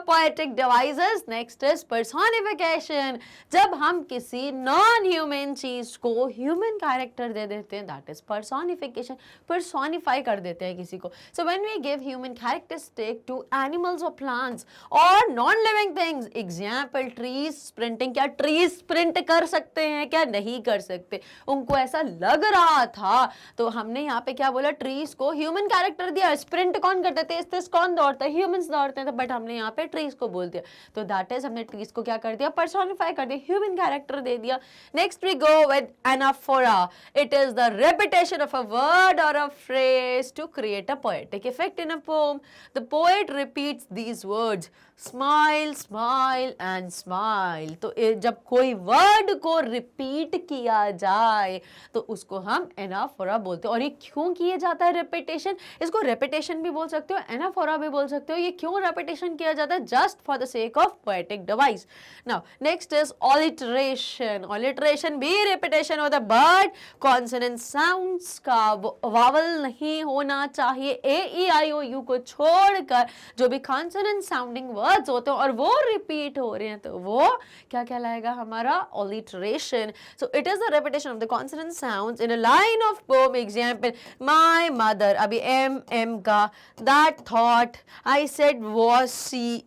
poetic devices. Next is personification. जब हम किसी non-human चीज को human character दे देते हैं, that is personification. Personify कर देते हैं किसी को. So when we give human characteristic to animals or plants or non-living things, example trees sprinting, क्या trees sprint कर सकते हैं, क्या नहीं कर सकते? उनको ऐसा लग रहा था तो हमने यहाँ पे क्या बोला, trees को human character दिया दिया, स्प्रिंट कौन करते थे, तेज कौन दौड़ता है, ह्यूमंस दौड़ते थे, बट हमने यहाँ पे ट्रीज को बोल दिया, तो दैट इज हमने ट्रीज को क्या कर दिया, पर्सोनिफाई कर दिया, ह्यूमन कैरेक्टर दे दिया. Next we go with anaphora. It is the repetition of a word or a phrase to create a poetic effect in a poem. The poet repeats these words, smile, smile and smile. तो जब कोई word को repeat किया जाए तो उसको हम anaphora बोलते हैं. और ये क्यों किया जाता है रेपिटेशन, इसको रेपिटेशन भी बोल सकते हो, एनाफोरा भी बोल सकते हो. ये क्यों रेपिटेशन किया जाता है, just for the sake of poetic device. Now next is alliteration. Alliteration भी रेपिटेशन होता है, बट कॉन्सोनेंट साउंड्स का वावल नहीं होना चाहिए. ए ई आई ओ यू को छोड़कर जो भी कॉन्सोनेंट साउंडिंग वर्ड्स होते हैं और वो रिपीट हो रहे हैं तो वो क्या कहलाएगा, हमारा alliteration. So it is the repetition of the consonant sounds in a line of poem. Example, my mother, अभी एम का, that thought I said was see,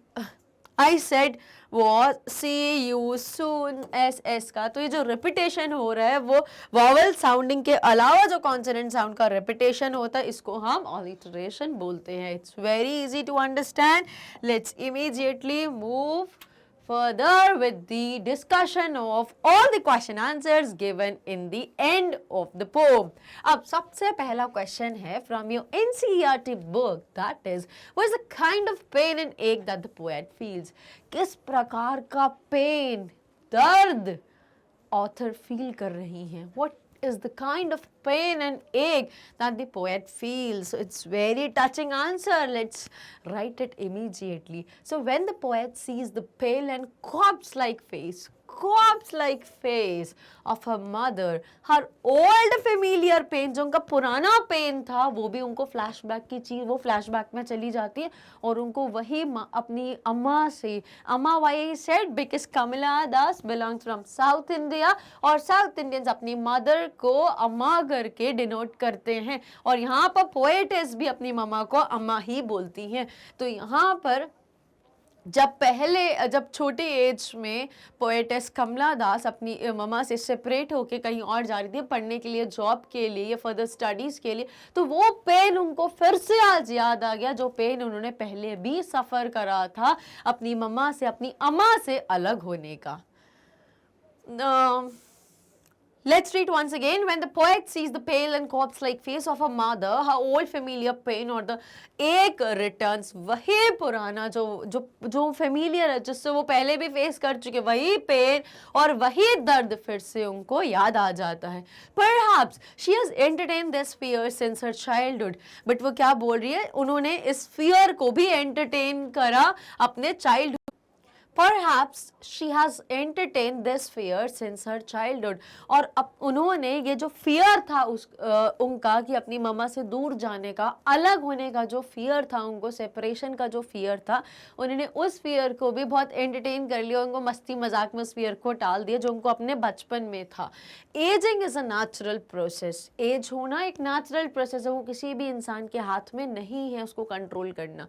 I said was see you soon, S का. तो ये जो repetition हो रहा है वो वॉवल साउंडिंग के अलावा जो कॉन्सोनेंट साउंड का रेपिटेशन होता है इसको हम ऑलिटरेशन बोलते हैं. It's very easy to understand. Let's immediately move further with the discussion of all the question answers given in the end of the poem. अब सबसे पहला question है from your NCERT book, that is, what is the kind of pain and ache that the poet feels? किस प्रकार का pain, दर्द author feel कर रही हैं? What is the kind of pain and ache that the poet feels? So it's very touching answer. Let's write it immediately. So when the poet sees the pale and corpse-like face of her mother, her old familiar pain, जो उनका पुराना pen था वो भी उनको flashback की चीज, वो फ्लैशबैक में चली जाती है और उनको वही अपनी अम्मा से, अम्मा why said because Kamala Das belongs from South India और साउथ इंडियंस अपनी मदर को अम्मा करके डिनोट करते हैं और यहाँ पर पोएटेस भी अपनी मम्मा को अम्मा ही बोलती हैं. तो यहाँ पर जब छोटे एज में पोएटेस कमला दास अपनी मम्मा से सेपरेट होके कहीं और जा रही थी पढ़ने के लिए, जॉब के लिए या फर्दर स्टडीज़ के लिए, तो वो पेन उनको फिर से आज याद आ गया जो पेन उन्होंने पहले भी सफ़र करा था अपनी मम्मा से, अपनी अम्मा से अलग होने का. Let's read once again. When the poet sees the pale and corpse-like face of her mother, her old familiar pain or the ache returns. वही पुराना जो familiar है, जिससे वो पहले भी face कर चुके, वही pain और वही दर्द फिर से उनको याद आ जाता है. Perhaps she has entertained this fear since her childhood. But वो क्या बोल रही है, उन्होंने इस fear को भी entertain करा अपने childhood. Perhaps she has entertained this fear since her childhood. और अब उन्होंने ये जो fear था उनका कि अपनी मम्मा से दूर जाने का, अलग होने का जो fear था उनको, separation का जो fear था, उन्होंने उस fear को भी बहुत entertain कर लिया, उनको मस्ती मजाक में उस fear को टाल दिया जो उनको अपने बचपन में था. Aging is a natural process. Age होना एक natural process है, वो किसी भी इंसान के हाथ में नहीं है उसको control करना.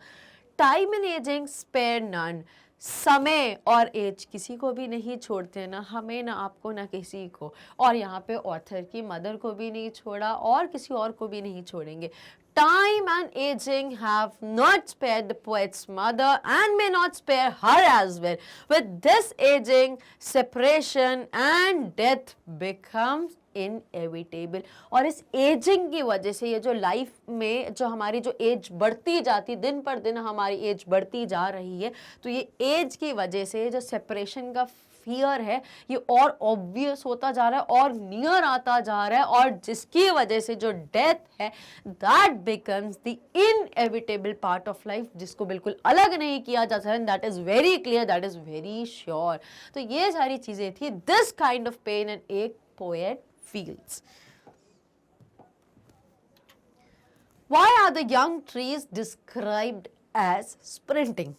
Time and aging spare none. समय और एज किसी को भी नहीं छोड़ते, ना हमें, ना आपको, ना किसी को. और यहाँ पे ऑथर की मदर को भी नहीं छोड़ा और किसी और को भी नहीं छोड़ेंगे. Time and aging have not spared the poet's mother and may not spare her as well. With this aging, separation and death becomes inevitable. और इस एजिंग की वजह से ये जो लाइफ में जो हमारी जो एज बढ़ती जाती, दिन पर दिन हमारी एज बढ़ती जा रही है, तो ये एज की वजह से जो सेपरेशन का फियर है ये और ऑब्वियस होता जा रहा है और नियर आता जा रहा है और जिसकी वजह से जो डेथ है that becomes the inevitable part of life, जिसको बिल्कुल अलग नहीं किया जा सकता. That is very clear, that is very sure. तो ये सारी चीजें थी. This kind of pain and एक poet feels. Why are the young trees described as sprinting?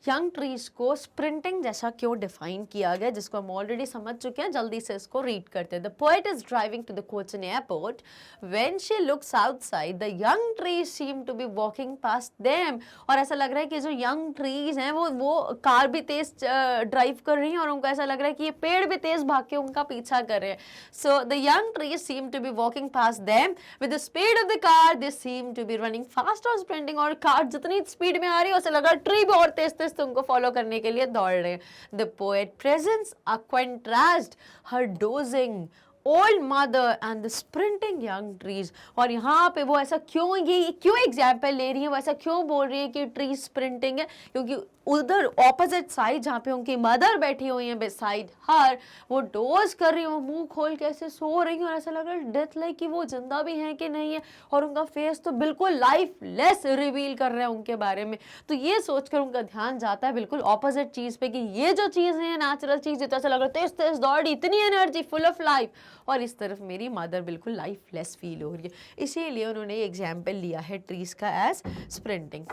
Young trees को स्प्रिंटिंग जैसा क्यों डिफाइन किया गया, जिसको हम ऑलरेडी समझ चुके हैं, जल्दी से इसको रीड करते हैं. The poet is driving to the Cochin airport. When she looks outside the young trees seem to be walking past them. और ऐसा लग रहा है कि जो यंग ट्रीज हैं वो कार भी तेज ड्राइव कर रही हैं और उनको ऐसा लग रहा है कि ये पेड़ भी तेज भाग के उनका पीछा कर रहे हैं. So the young trees seem to be walking past them with the speed of the car. They seem to be running fast और स्प्रिंटिंग. और कार जितनी स्पीड में आ रही है उसे लगा ट्री भी और तेज तेज तुमको फॉलो करने के लिए दौड़ रहे हैं. The poet presents a contrast her dosing old mother and the sprinting young trees. और यहाँ पे वो ऐसा क्यों, ये क्यों एग्जाम्पल ले रही है, वो ऐसा क्यों बोल रही है कि ट्री स्प्रिंटिंग है, क्योंकि उधर ऑपोजिट साइड जहाँ पे उनकी मदर बैठी हुई है बिसाइड हर, वो डोज कर रही है, वो मुंह खोल के ऐसे सो रही है और ऐसा लग रहा है डेथ लाइक कि वो जिंदा भी हैं कि नहीं है. और उनका फेस तो बिल्कुल लाइफलेस रिवील कर रहे हैं उनके बारे में. तो ये सोचकर उनका ध्यान जाता है बिल्कुल ऑपोजिट चीज पे कि ये जो चीजें हैं नेचुरल चीज, तो ऐसा लग रहा है तेज तेज दौड़ी, इतनी एनर्जी, फुल ऑफ लाइफ, और इस तरफ मेरी मदर बिल्कुल लाइफलेस फील हो रही है. इसीलिए उन्होंने एग्जाम्पल लिया है ट्रीज का as sprinting.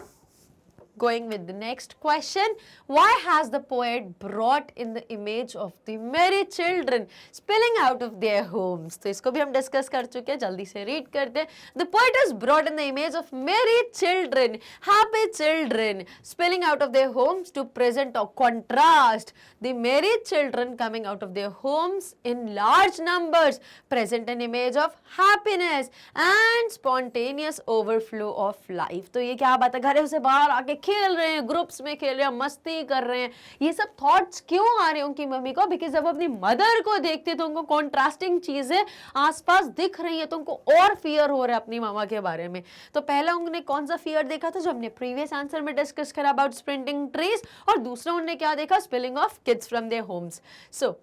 Going with the next question, why has the poet brought in the image of the merry children spilling out of their homes? तो इसको भी हम डिस्कस कर चुके हैं, जल्दी से रीड करते हैं. The poet has brought in the image of merry children, happy children spilling out of their homes to present a contrast. The merry children coming out of their homes in large numbers present an image of happiness and spontaneous overflow of life. तो ये क्या बात है, घरों से बाहर आके खेल रहे हैं, ग्रुप्स में खेल रहे हैं, मस्ती कर रहे हैं. ये सब थॉट्स क्यों आ रहे हैं उनकी मम्मी को, बिकॉज जब अपनी मदर को देखते तो उनको कॉन्ट्रास्टिंग चीजें आसपास दिख रही है, तो उनको और फियर हो रहा है अपनी मामा के बारे में. तो पहला उन्होंने कौन सा फियर देखा था जो हमने प्रीवियस आंसर में डिस्कस करा अबाउट स्प्रिंटिंग ट्रीज, और दूसरा उन्होंने क्या देखा, spilling of kids from their homes. So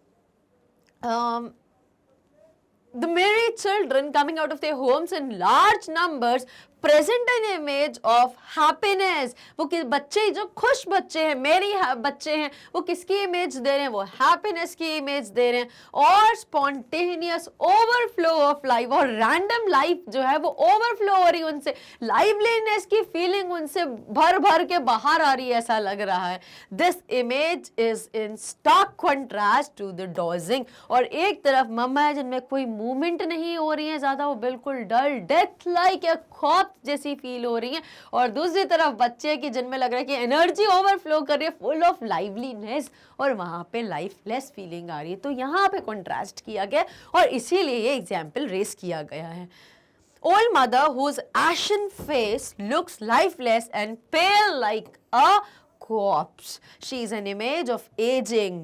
the merry children coming out of their homes in large numbers present an image of happiness. वो बच्चे जो खुश बच्चे हैं, मेरी बच्चे हैं, वो किसकी इमेज दे रहे हैं, वो हैप्पीनेस की इमेज दे रहे हैं. और स्पॉन्टेनियस ओवरफ्लो ऑफ लाइफ, और रैंडम लाइफ जो है वो ओवरफ्लो हो रही है उनसे, लाइवलीनेस की फीलिंग उनसे भर भर के बाहर आ रही है, ऐसा लग रहा है. This image is in stark contrast to the dozing. और एक तरफ मम्मा है जिनमें कोई मूवमेंट नहीं हो रही है ज्यादा, वो बिल्कुल डल डेथ लाइक या खौफ जैसी फील हो रही है, और दूसरी तरफ बच्चे की जिनमें लग रहा है कि एनर्जी ओवरफ्लो कर रही है, फुल ऑफ लाइवलीनेस, और वहां पे लाइफलेस फीलिंग आ रही है. तो यहाँ पे कॉन्ट्रास्ट किया गया और इसीलिए ये एग्जाम्पल रेस किया गया है. Old mother whose ashen face looks lifeless and pale like a corpse. She is an image of aging,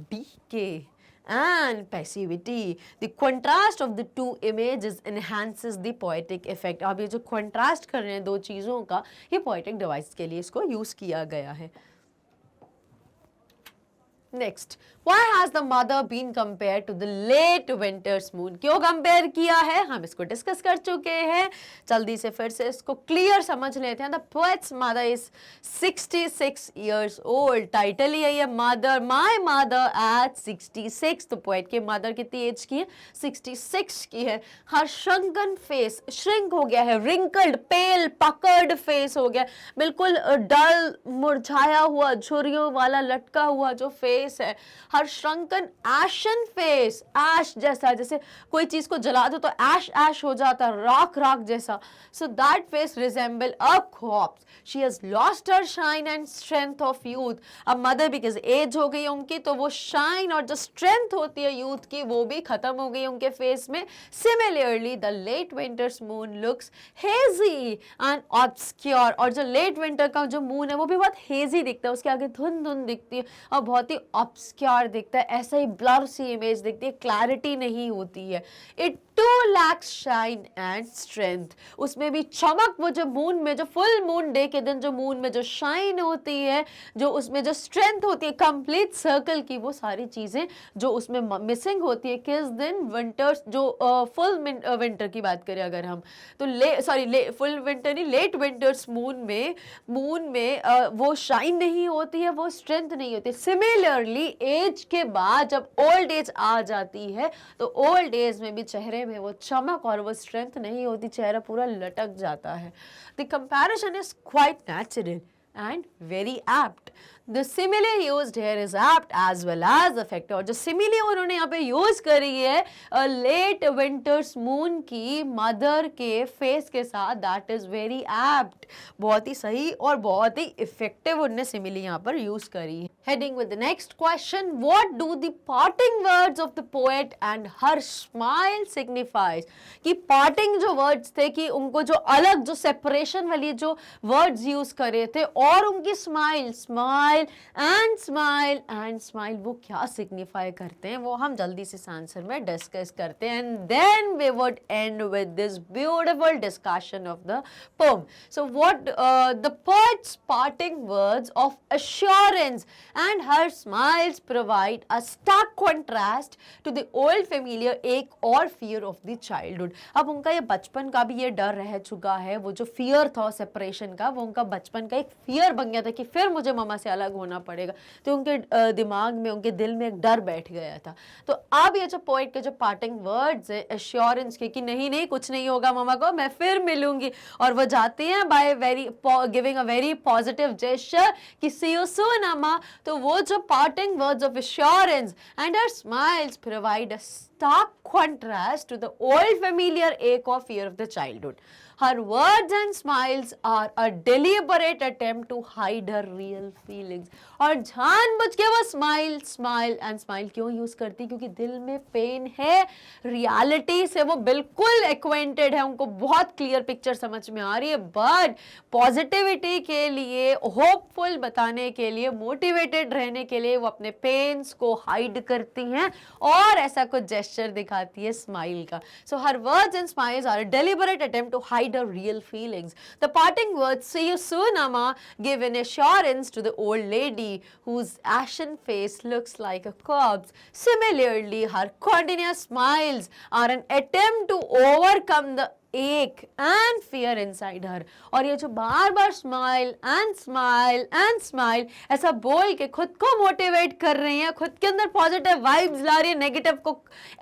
decay and passivity. The contrast of the two images enhances the poetic effect. अब ये जो contrast कर रहे हैं दो चीजों का, ये poetic device के लिए इसको यूज किया गया है. Next, why has the mother been compared to the late winter's moon? क्यों कंपेयर किया है, हम इसको डिस्कस कर चुके हैं, जल्दी से फिर से इसको क्लियर समझ लेते हैं. The poet's mother is 66 years old. Title ही है ये मदर, माई मदर एट 66. तो पोएट की मदर कितनी एज की है, 66 की है. हर श्रंकन फेस, श्रिंक हो गया है, रिंकल्ड, पेल, पकर्ड फेस हो गया, बिल्कुल डल, मुरझाया हुआ, झुर्रियों वाला लटका हुआ जो फेस है. हर श्रंकन एशन फेस, ऐश जैसा, जैसे कोई चीज को जला दो तो ऐश ऐश हो जाता, राख राख जैसा. So that face resemble a corps. She has lost her shine and strength of youth. अब मदर बिकॉज एज हो गई उनकी, तो वो शाइन और जो स्ट्रेंथ होती है यूथ की वो भी खत्म हो गई उनके फेस में. Similarly the late winter's moon looks hazy and obscure. और जो लेट विंटर का जो मून है वो भी बहुत हेजी दिखता है, उसके आगे धुंध धुंध दिखती है और बहुत ही ऑब्सक्योर दिखता है, ऐसा ही ब्लर सी इमेज दिखती है, क्लैरिटी नहीं होती है. It too lacks shine and strength. उसमें भी चमक, वो जो मून में, जो फुल मून डे के दिन जो मून में जो शाइन होती है, जो उसमें जो स्ट्रेंथ होती है, कंप्लीट सर्कल की, वो सारी चीजें जो उसमें मिसिंग होती है. किस दिन, विंटर्स, जो फुल विंटर की बात करें अगर हम, तो फुल विंटर नहीं, लेट विंटर्स मून में वो शाइन नहीं होती है, वो स्ट्रेंथ नहीं होती. सिमिलरली एज के बाद जब ओल्ड एज आ जाती है तो ओल्ड एज में भी चेहरे में वो चमक और वो स्ट्रेंथ नहीं होती, चेहरा पूरा लटक जाता है. The comparison is quite natural and very apt. The simile used here is apt as well as effective. और जो simile उन्होंने यहाँ पे यूज करी है लेट विंटर्स मून की मदर के फेस के साथ, दैट इज वेरी एप्ट, बहुत ही सही और बहुत ही इफेक्टिव उन्होंने सिमिली यहाँ पर यूज करी है. Heading with the next question, what do the parting words of the poet and her smile signifies? कि parting जो words थे कि उनको जो अलग जो separation वाली जो words यूज करे थे और उनकी smile and smile वो क्या signify करते हैं वो हम जल्दी से आंसर में डिस्कस करते हैं, and then we would end with this beautiful discussion of the poem. So what the poet's parting words of assurance and her smiles provide a stark contrast to the old familiar ache or fear of the childhood. अब उनका ये बचपन का भी ये डर रह चुका है, वो जो फियर था सेपरेशन का वो उनका बचपन का एक फियर बन गया था कि फिर मुझे मम्मा से अलग होना पड़ेगा, तो उनके दिमाग में उनके दिल में एक डर बैठ गया था. तो अब ये जो पोइट के जो पार्टिंग वर्ड्स है एश्योरेंस के कि नहीं नहीं कुछ नहीं होगा मम्मा को, मैं फिर मिलूंगी, और वो जाती हैं by very giving a very positive gesture कि सी यू सून अम्मा. तो वो जो parting words of assurance and her smiles provide a stark contrast to the old familiar ache or fear of the childhood. Her words and smiles are a deliberate attempt to hide her real feelings. और जानबूझ के वो smile क्यों use करती, क्योंकि दिल में pen है, रियलिटी से वो बिल्कुल एक्वेंटेड है, उनको बहुत क्लियर पिक्चर समझ में आ रही है, बट पॉजिटिविटी के लिए, होपफुल बताने के लिए, मोटिवेटेड रहने के लिए वो अपने पेन्स को हाइड करती हैं और ऐसा कुछ जेस्चर दिखाती है स्माइल का. So her words and smiles are a deliberate attempt to hide her real feelings. The parting words, see you soon, Amma, give an assurance to the old lady whose ashen face looks like a corpse. Similarly, her continuous smiles are an attempt to overcome the ache and fear inside her. और ये जो बार बार smile ऐसा बोल के खुद को motivate कर रही हैं, खुद के अंदर पॉजिटिव वाइब्स ला रही है, नेगेटिव को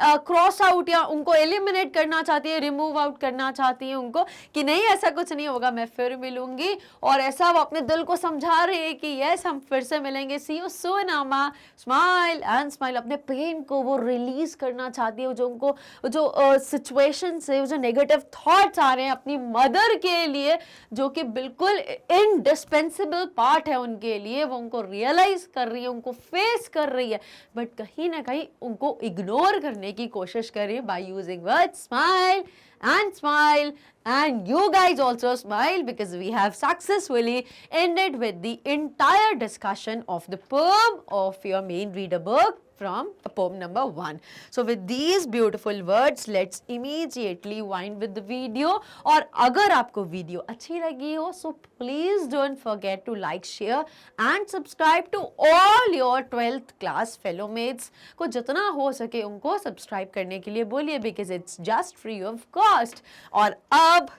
क्रॉस आउट या उनको एलिमिनेट करना चाहती है, रिमूव आउट करना चाहती है उनको कि नहीं ऐसा कुछ नहीं होगा, मैं फिर मिलूंगी, और ऐसा वो अपने दिल को समझा रही है कि यस हम फिर से मिलेंगे, सी यू सून अम्मा. स्माइल एंड स्माइल अपने पेन को वो रिलीज करना चाहती है, जो उनको जो सिचुएशन से जो नेगेटिव थॉट्स आ रहे हैं अपनी मदर के लिए, जो कि बिल्कुल इंडिस्पेंसिबल पार्ट है उनके लिए, वो उनको रियलाइज कर रही है, उनको फेस कर रही है, बट कहीं ना कहीं उनको इग्नोर करने की कोशिश कर रही है by using word smile, and you guys also smile because we have successfully ended with the entire discussion of the poem of your main reader book from poem number 1. So with these beautiful words, let's immediately wind with the video. और अगर आपको video अच्छी लगी हो, so please don't forget to like, share and subscribe to all your 12th class fellow mates. को जितना हो सके उनको सब्सक्राइब करने के लिए बोलिए because it's just free of cost. और अब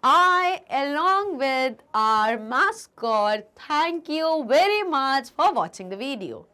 I, along with our mascot, thank you very much for watching the video.